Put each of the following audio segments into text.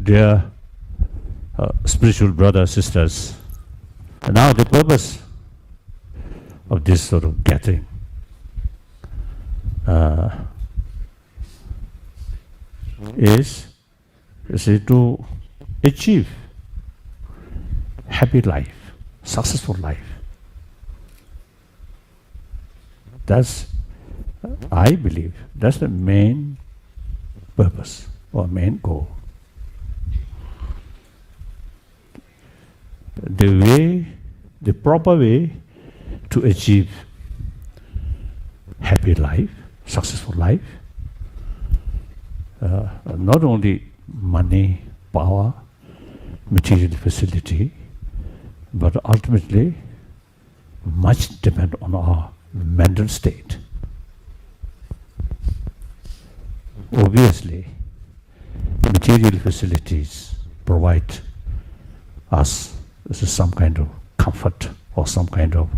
dear spiritual brothers, sisters, now the purpose of this sort of gathering is to achieve happy life, successful life. That's, I believe, that's the main purpose or main goal. The proper way to achieve happy life, successful life, not only money, power, material facility, but ultimately much depend on our mental state. Obviously, material facilities provide us some kind of comfort or some kind of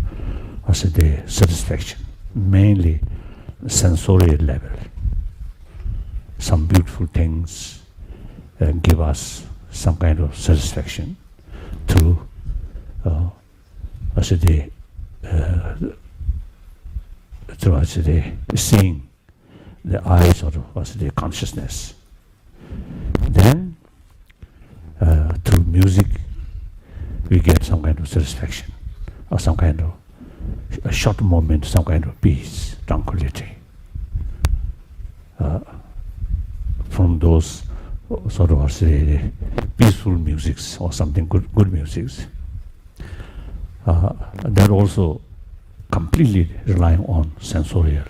satisfaction, mainly sensorial level. Some beautiful things give us some kind of satisfaction through seeing the eyes of the consciousness. Then through music we get some kind of satisfaction or some kind of a short moment, some kind of peace, tranquility from those sort of peaceful musics or something good musics. That also completely relying on sensorial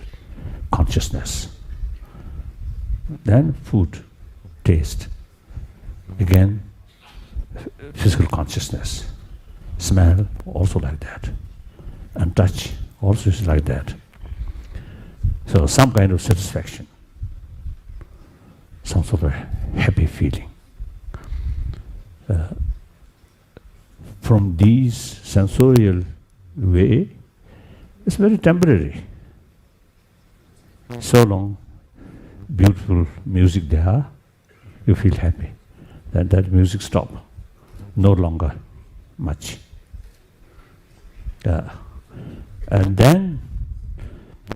consciousness. Then food, taste, again physical consciousness. Smell also like that, and touch also is like that. So some kind of satisfaction, some sort of happy feeling. From these sensorial way, it's very temporary. So long beautiful music there, you feel happy. Then that music stop, no longer much. And then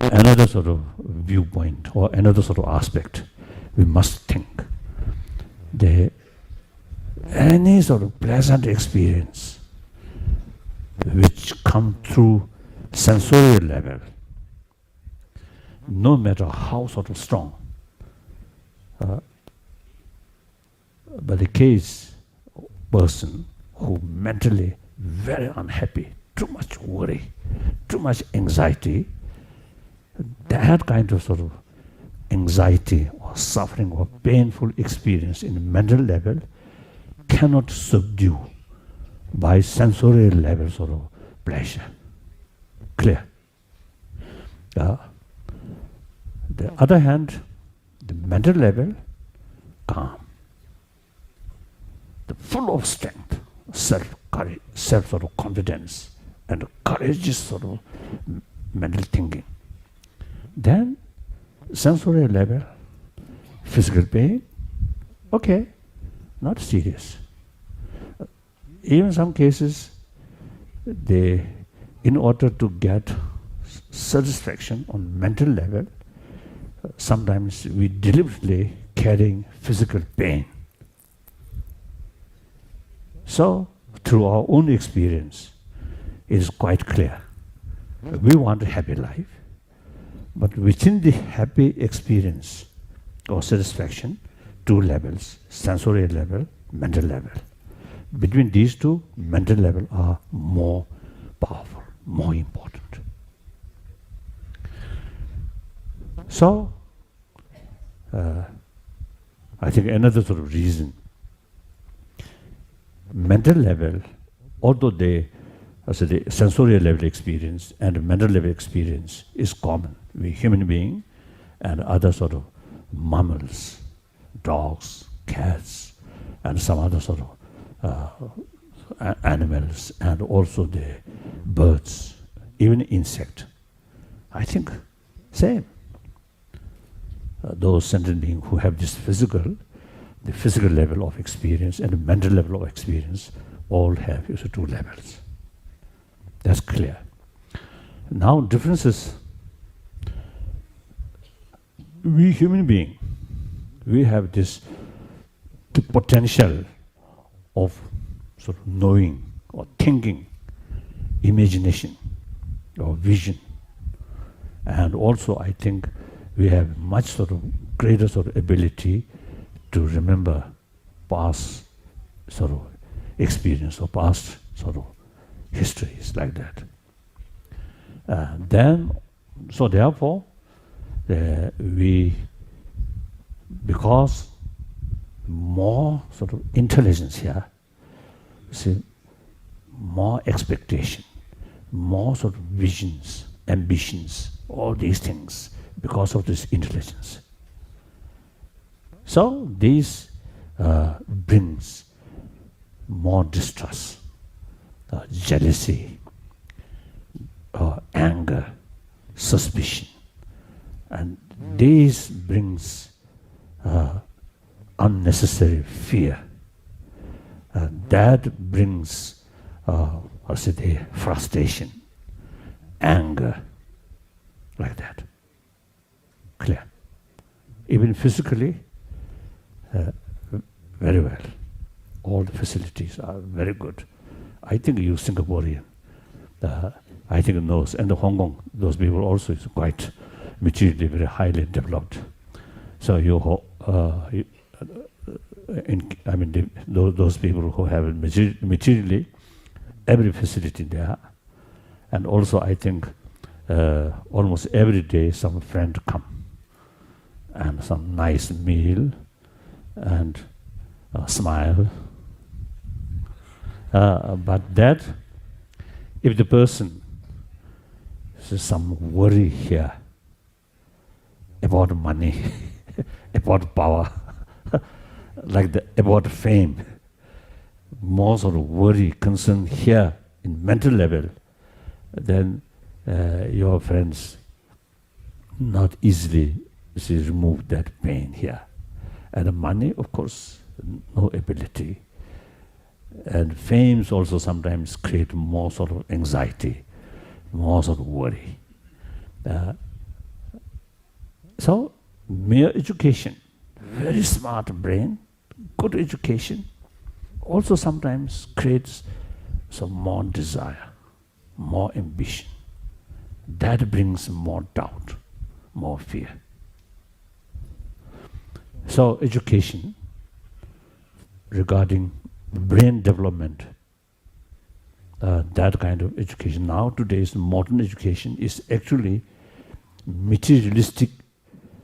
another sort of viewpoint or another sort of aspect, we must think. Any sort of pleasant experience which come through sensorial level, no matter how sort of strong, but the case person who mentally very unhappy, too much worry, too much anxiety, that kind of sort of anxiety or suffering or painful experience in the mental level cannot subdue by sensorial level sort of pleasure. Clear? The other hand, the mental level, calm, the full of strength, self-courage, self sort of confidence, and courageous sort of mental thinking. Then, sensorial level, physical pain, okay, not serious. Even some cases, in order to get satisfaction on mental level, sometimes we deliberately carrying physical pain. So, through our own experience, it is quite clear. We want a happy life, but within the happy experience or satisfaction, two levels, sensorial level, mental level. Between these two, mental level are more powerful, more important. So, I think another sort of reason, mental level, although the sensorial level experience and mental level experience is common, we human beings and other sort of mammals, dogs, cats, and some other sort of animals, and also the birds, even insect. I think same. Those sentient beings who have this physical, the physical level of experience and the mental level of experience all have two levels. That's clear. Now differences. We human beings, we have this the potential of sort of knowing or thinking, imagination or vision. And also I think we have much sort of greater sort of ability to remember past sort of experience or past sort of histories like that. So therefore, because more sort of intelligence here, see, more expectation, more sort of visions, ambitions, all these things because of this intelligence. So this brings more distrust, jealousy, anger, suspicion, and this brings unnecessary fear. That brings frustration, anger, like that. Clear. Even physically, very well. All the facilities are very good. I think you Singaporean, I think knows, and the Hong Kong, those people also is quite materially very highly developed. So those people who have materially every facility there, and also I think almost every day some friend come and some nice meal and smile. But that, if the person has some worry here about money, about power, about fame, more sort of worry, concern here in mental level, then your friends not easily remove that pain here. And the money, of course, no ability. And fames also sometimes create more sort of anxiety, more sort of worry. So, mere education, very smart brain, good education, also sometimes creates some more desire, more ambition. That brings more doubt, more fear. So, education regarding brain development, that kind of education. Now today's modern education is actually materialistic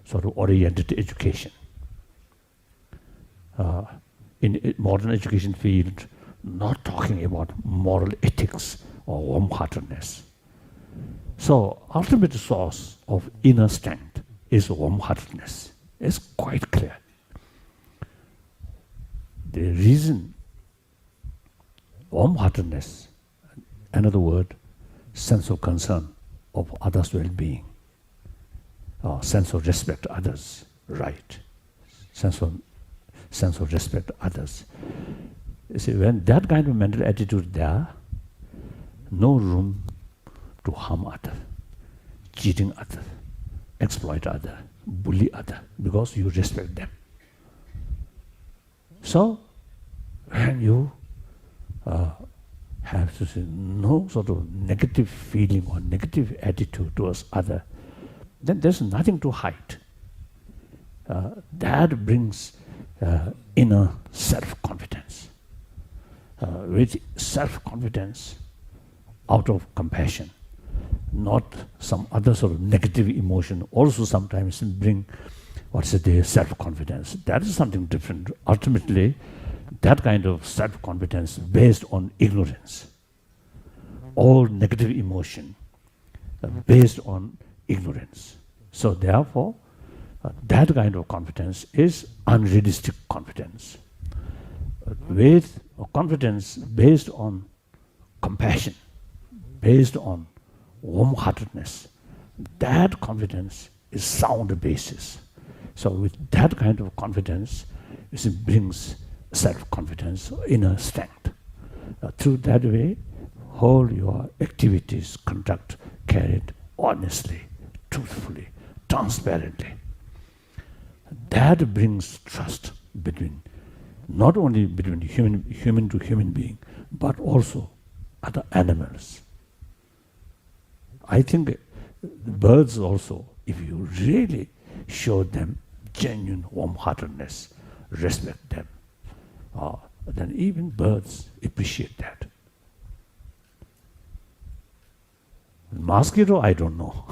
sort of oriented education. In modern education field, not talking about moral ethics or warm-heartedness. So ultimate source of inner strength is warm-heartedness. It's quite clear. The reason warm-heartedness, another word, sense of concern of others' well-being, sense of respect to others, right? Sense of respect to others. You see, when that kind of mental attitude there, no room to harm others, cheating others, exploit others, bully others, because you respect them. So, when you have to say no sort of negative feeling or negative attitude towards others, then there's nothing to hide. That brings inner self-confidence. With self-confidence, out of compassion, not some other sort of negative emotion, also sometimes bring self-confidence. That is something different. Ultimately, that kind of self-confidence based on ignorance. All negative emotion based on ignorance. So therefore, that kind of confidence is unrealistic confidence. With confidence based on compassion, based on warm-heartedness, that confidence is sound basis. So with that kind of confidence, it brings self-confidence, inner strength. Through that way, all your activities conduct carried honestly, truthfully, transparently. That brings trust between, not only between human to human being, but also other animals. I think the birds also, if you really show them genuine warm-heartedness, respect them, then even birds appreciate that. Mosquito, I don't know.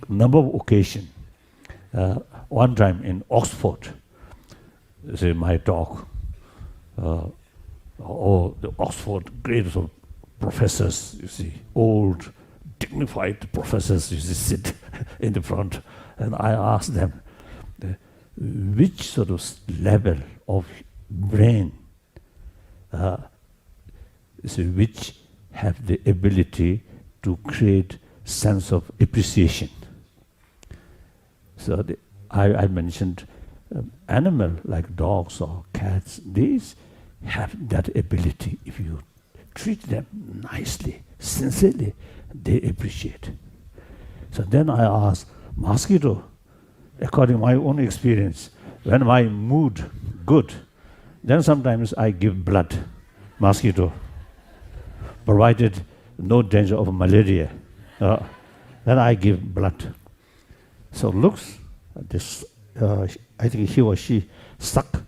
Number of occasions. One time in Oxford, say my talk, the Oxford grades of professors, you see, old, dignified professors, you see, sit in the front, and I asked them, which sort of level of brain which have the ability to create sense of appreciation. So I mentioned animal like dogs or cats, these have that ability. If you treat them nicely, sincerely, they appreciate. So then I asked, mosquito, according to my own experience, when my mood good, then sometimes I give blood, mosquito, provided no danger of malaria. Then I give blood. So looks, this, I think he or she suck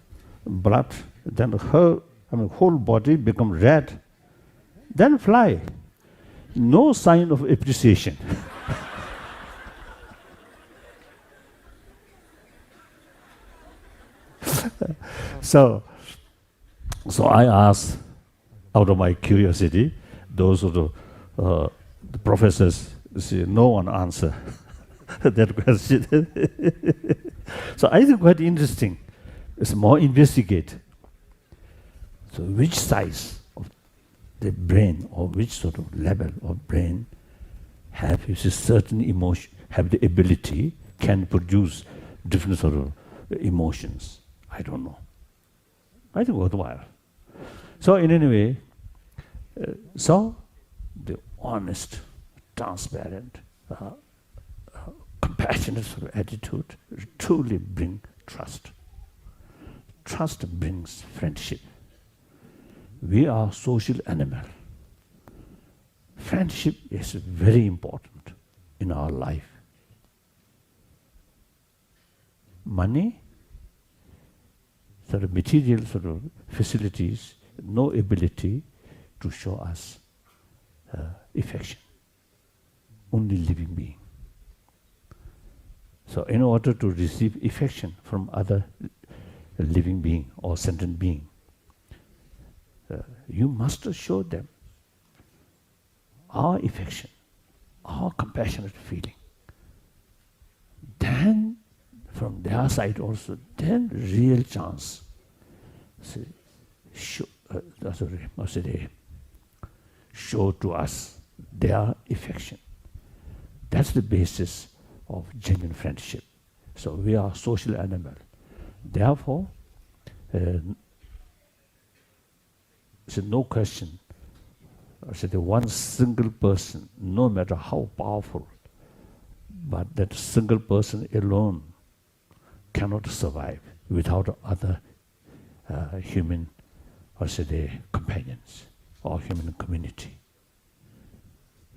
blood, then her whole body become red, then fly. No sign of appreciation. So I asked, out of my curiosity, those of the professors, see, no one answer that question. So I think quite interesting. It's more investigate. So which size of the brain or which sort of level of brain have certain emotion, have the ability, can produce different sort of emotions. I don't know. I think worthwhile. So in any way, so the honest, transparent, compassionate sort of attitude truly bring trust. Trust brings friendship. We are social animal. Friendship is very important in our life. Money, sort of material sort of facilities, no ability to show us affection. Only living being. So in order to receive affection from other living being or sentient being, you must show them our affection, our compassionate feeling. Then, from their side also, then real chance show to us their affection. That's the basis of genuine friendship. So we are social animal. Therefore, no question. The one single person, no matter how powerful, but that single person alone cannot survive without other human, companions or human community.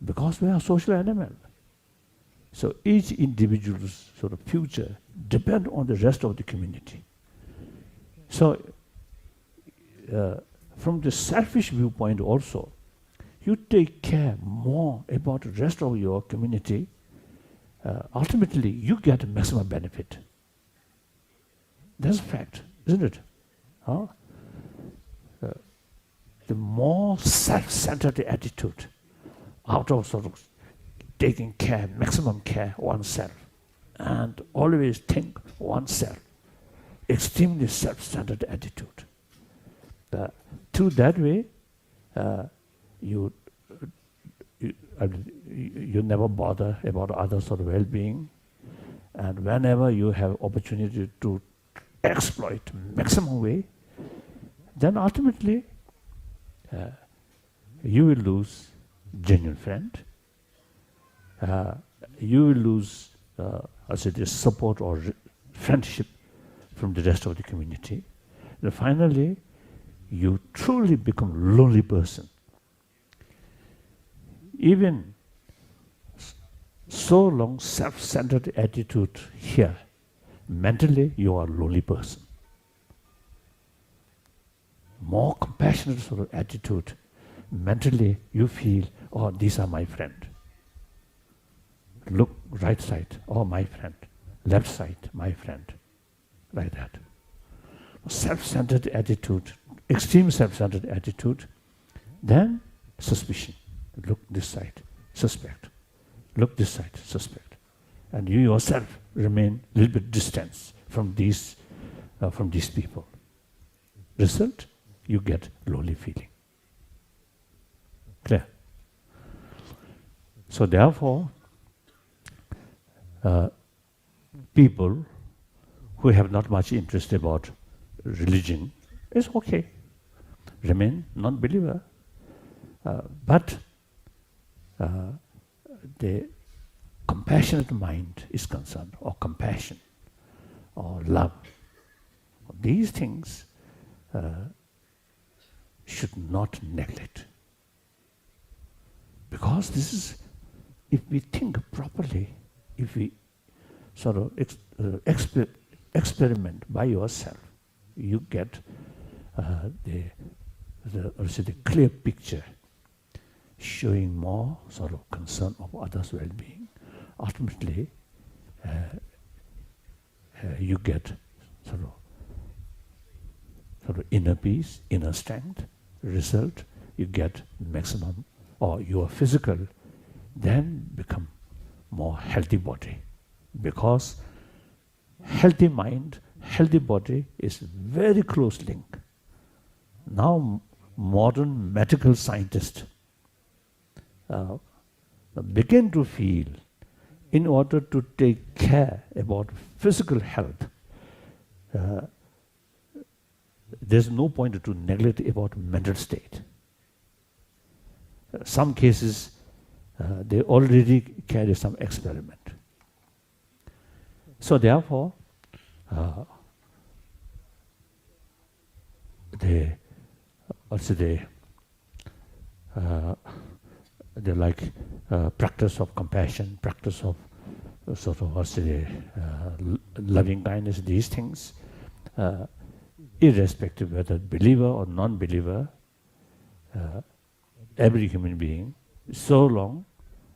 Because we are social animal. So each individual's sort of future depends on the rest of the community. So from the selfish viewpoint also, you take care more about the rest of your community, ultimately you get maximum benefit. That's a fact, isn't it? The more self-centered attitude, out of sort of taking care, maximum care oneself, and always think oneself, extremely self-centered attitude. Through that way, you never bother about other sort of well-being. And whenever you have opportunity to exploit maximum way, then ultimately you will lose genuine friend. You will lose, the support or friendship from the rest of the community. And finally, you truly become lonely person. Even so long self-centered attitude here, mentally you are a lonely person. More compassionate sort of attitude, mentally you feel, oh, these are my friend. Look, right side, oh, my friend. Left side, my friend. Like that. Self-centered attitude, extreme self-centered attitude, then suspicion. Look this side, suspect. Look this side, suspect. And you yourself remain a little bit distant from these people. Result, you get lonely feeling. Clear? So therefore, people who have not much interest about religion, it's okay. Remain non-believer. But the compassionate mind is concerned, or compassion, or love. These things should not neglect. Because this is, if we think properly, if we sort of experiment by yourself, you get the clear picture showing more sort of concern of others' well-being. Ultimately, you get sort of inner peace, inner strength. Result, you get maximum, or your physical then become more healthy body. Because healthy mind, healthy body is very close link. Now modern medical scientists begin to feel, in order to take care about physical health, there's no point to neglect about mental state. Some cases, they already carry some experiment. So therefore, the practice of compassion, practice of loving kindness, these things, irrespective whether believer or non-believer, every human being, so long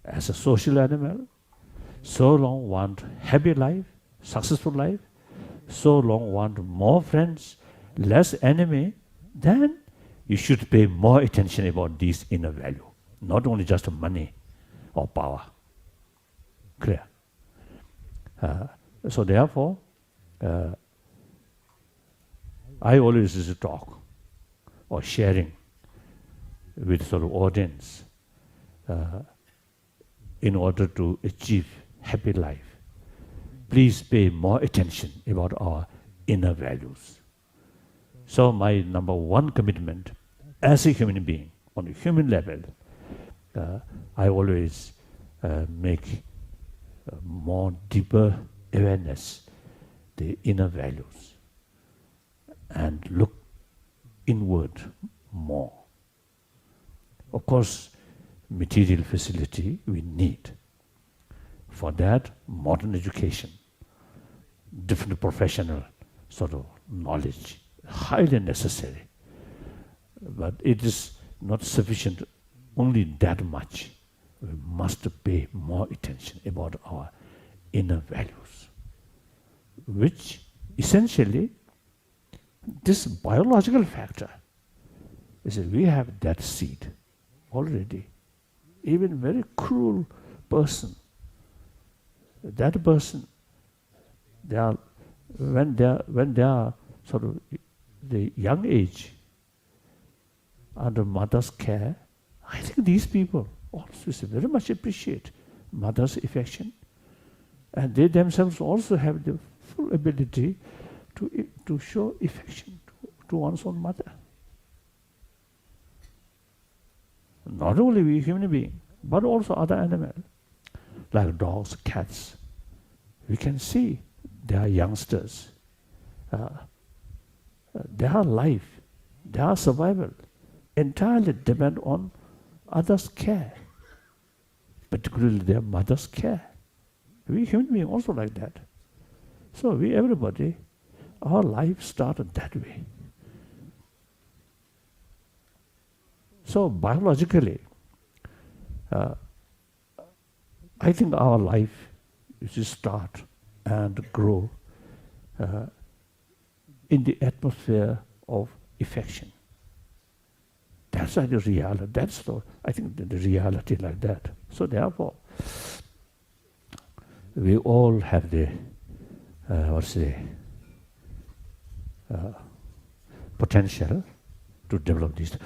as a social animal, so long want happy life, successful life, so long want more friends, less enemy, then you should pay more attention about these inner value, not only just money or power. Clear? So therefore, I always used to talk or sharing with sort of audience in order to achieve happy life. Please pay more attention about our inner values. So my number one commitment as a human being, on a human level, I always make more deeper awareness, the inner values, and look inward more. Of course, material facility we need. For that, modern education, different professional sort of knowledge, highly necessary. But it is not sufficient only that much. We must pay more attention about our inner values, which essentially, this biological factor is that we have that seed already. Even very cruel person, that person, when they are sort of the young age, under mother's care, I think these people also very much appreciate mother's affection, And they themselves also have the full ability to show affection to one's own mother. Not only we human beings, but also other animals, like dogs, cats. We can see their youngsters, their life, their survival entirely depend on others' care, particularly their mother's care. We human beings also like that. So everybody, our life started that way. So biologically, I think our life is start and grow in the atmosphere of affection. That's the reality. That's I think the reality like that. So therefore, we all have the potential to develop this.